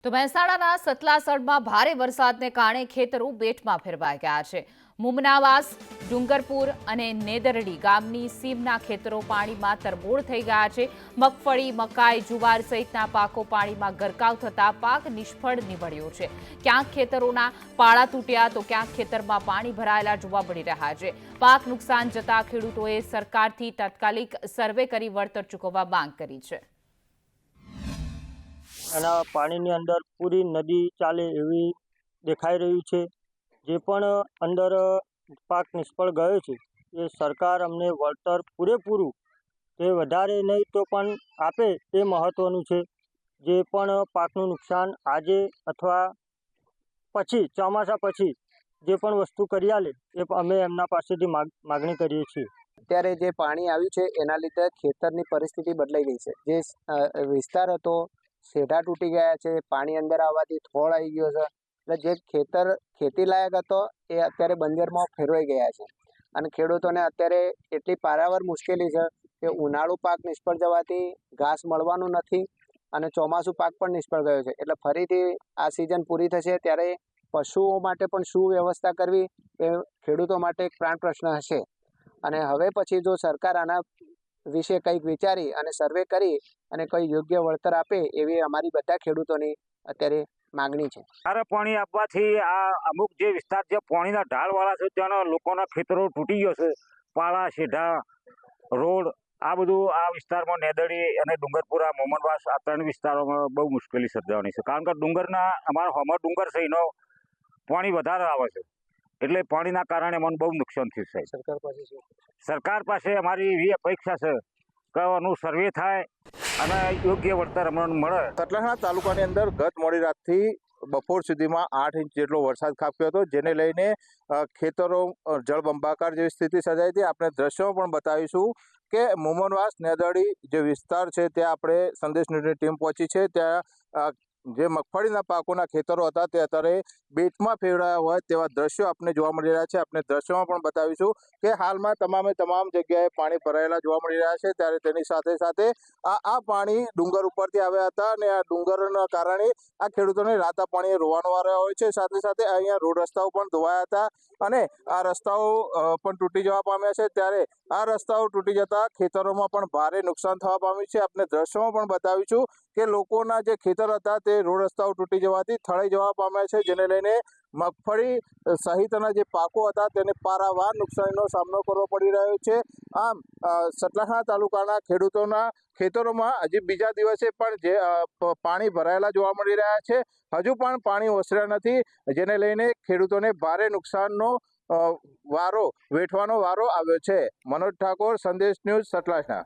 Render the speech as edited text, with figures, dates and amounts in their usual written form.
તો મહેસાણાના સતલાસણમાં ભારે વરસાદને કારણે ખેતરો બેટમાં ફેરવાઈ ગયા છે। મુમનાવાસ, ડુંગરપુર અને નેદરડી ગામની સીમના ખેતરો પાણીમાં તરબોળ થઈ ગયા છે। મગફળી, મકાઈ, જુવાર સહિતના પાકો પાણીમાં ગરકાવ થતા પાક નિષ્ફળ નીવડ્યો છે। ક્યાંક ખેતરોના પાળા તૂટ્યા તો ક્યાંક ખેતરમાં પાણી ભરાયેલા જોવા મળી રહ્યા છે। પાક નુકસાન જતા ખેડૂતોએ સરકારથી તાત્કાલિક સર્વે કરી વળતર ચૂકવવા માંગ કરી છે। એના પાણીની અંદર પૂરી નદી ચાલે એવી દેખાઈ રહ્યું છે। જે પણ અંદર પાક નિષ્ફળ ગયો છે એ સરકાર અમને વળતર પૂરેપૂરું તે વધારે નહીં તો પણ આપે તે મહત્ત્વનું છે। જે પણ પાકનું નુકસાન આજે અથવા પછી ચોમાસા પછી જે પણ વસ્તુ કરી આલે એ અમે એમના પાસેથી માગણી કરીએ છીએ। અત્યારે જે પાણી આવ્યું છે એના લીધે ખેતરની પરિસ્થિતિ બદલાઈ ગઈ છે। જે વિસ્તાર હતો શેઢા તૂટી ગયા છે, પાણી અંદર આવવાથી થોળ આવી ગયો છે, એટલે જે ખેતર ખેતી લાયક હતો એ અત્યારે બંજરમાં ફેરવાઈ ગયા છે। અને ખેડૂતોને અત્યારે એટલી પારાવાર મુશ્કેલી છે કે ઉનાળુ પાક નિષ્ફળ જવાથી ઘાસ મળવાનું નથી અને ચોમાસું પાક પણ નિષ્ફળ ગયો છે। એટલે ફરીથી આ સિઝન પૂરી થશે ત્યારે પશુઓ માટે પણ શું વ્યવસ્થા કરવી એ ખેડૂતો માટે એક પ્રાણ પ્રશ્ન હશે। અને હવે પછી જો સરકાર આના વિશે કંઈક વિચારી અને સર્વે કરી અને કોઈ યોગ્ય વળતર આપે એવી અમારી બધા ખેડૂતોની અત્યારે માગણી છે। સારા પાણી આપવાથી આ અમુક જે વિસ્તાર જે પાણીના ઢાળવાળા છે ત્યાંના લોકોના ખેતરો તૂટી ગયો છે। પાળા, શેઢા, રોડ આ બધું આ વિસ્તારમાં નેદડી અને ડુંગરપુરા, મોમનવાસ આ ત્રણ વિસ્તારોમાં બહુ મુશ્કેલી સર્જાવાની છે। કારણ કે ડુંગરના અમારા હોમર ડુંગર છે એનો પાણી વધારે આવે છે એટલે પાણીના કારણે મને બહુ નુકસાન થયું છે। સરકાર પાસે અમારી એવી અપેક્ષા છે કે આનું સર્વે થાય અને યોગ્ય વળતર અમને મળે। સતલાસણા તાલુકાની અંદર ગત મોડી રાતથી બપોર સુધીમાં 8 ઇંચ જેટલો વરસાદ ખાબક્યો હતો, જેને લઈને ખેતરો જળબંબાકાર જેવી સ્થિતિ સર્જાઈ હતી। આપણે દ્રશ્યો પણ બતાવીશું કે મોમનવાસ, નેદડી જે વિસ્તાર છે ત્યાં આપણે સંદેશ ન્યૂઝની ટીમ પહોંચી છે। ત્યાં જે મગફળીના પાકોના ખેતરો હતા તે અત્યારે બેટમાં ફેરવાયા હોય તેવા દ્રશ્યો આપણે જોવા મળી રહ્યા છે। આપણે દ્રશ્યોમાં પણ બતાવીશું કે હાલમાં તમામ જગ્યાએ પાણી ભરાયેલા જોવા મળી રહ્યા છે। ત્યારે તેની સાથે સાથે આ પાણી ડુંગર ઉપરથી આવ્યા હતા અને આ ડુંગરના કારણે આ ખેડૂતોને રાતા પાણીએ રોવાનો વારો હોય છે। સાથે સાથે અહીંયા રોડ રસ્તાઓ પણ ધોવાયા હતા અને આ રસ્તાઓ પણ તૂટી જવા પામ્યા છે। ત્યારે આ રસ્તાઓ તૂટી જતા ખેતરોમાં પણ ભારે નુકસાન થવા પામ્યું છે। આપણે દ્રશ્યોમાં પણ બતાવીશું કે લોકોના જે ખેતર હતા તે રોડ રસ્તાઓ તૂટી જવાથી થળાઈ જવા પામ્યા છે, જેને લઈને મગફળી સહિતના જે પાકો હતા તેને પારાવાર નુકસાનીનો સામનો કરવો પડી રહ્યો છે। આમ સતલાસણા તાલુકાના ખેડૂતોના ખેતરોમાં હજી બીજા દિવસે પણ જે પાણી ભરાયેલા જોવા મળી રહ્યા છે। હજુ પણ પાણી ઓસર્યા નથી, જેને લઈને ખેડૂતોને ભારે નુકસાનનો વેઠવાનો વારો આવ્યો છે। મનોજ ઠાકોર, સંદેશ ન્યૂઝ, સતલાસણા।